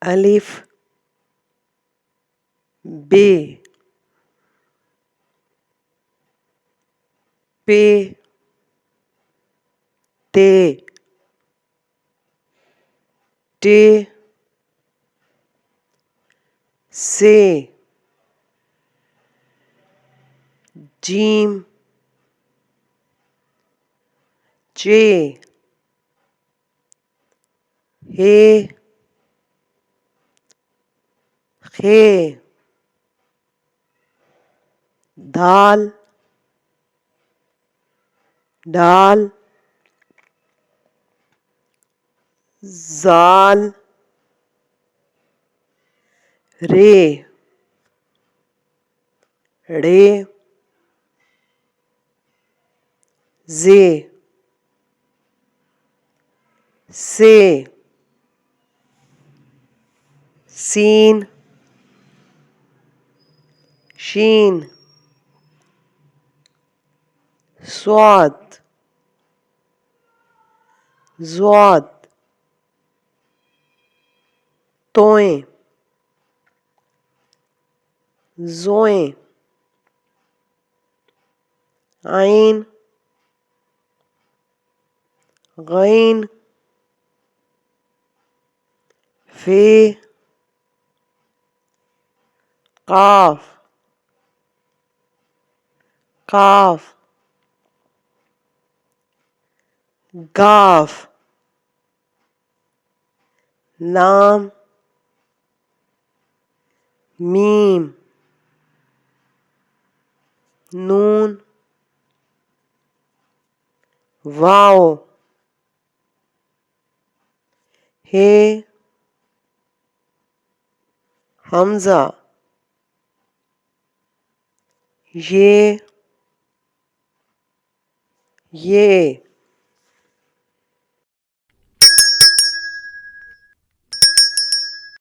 अलिफ बे पे ते टे से जीम चे हे खे दाल डाल जाल रे ड़े जे से सीन शीन स्वाद ज़्वाद तोएं ज़ोएं आइन गैन फे काफ काफ गाफ लाम मीम नून वाव हे हमजा ये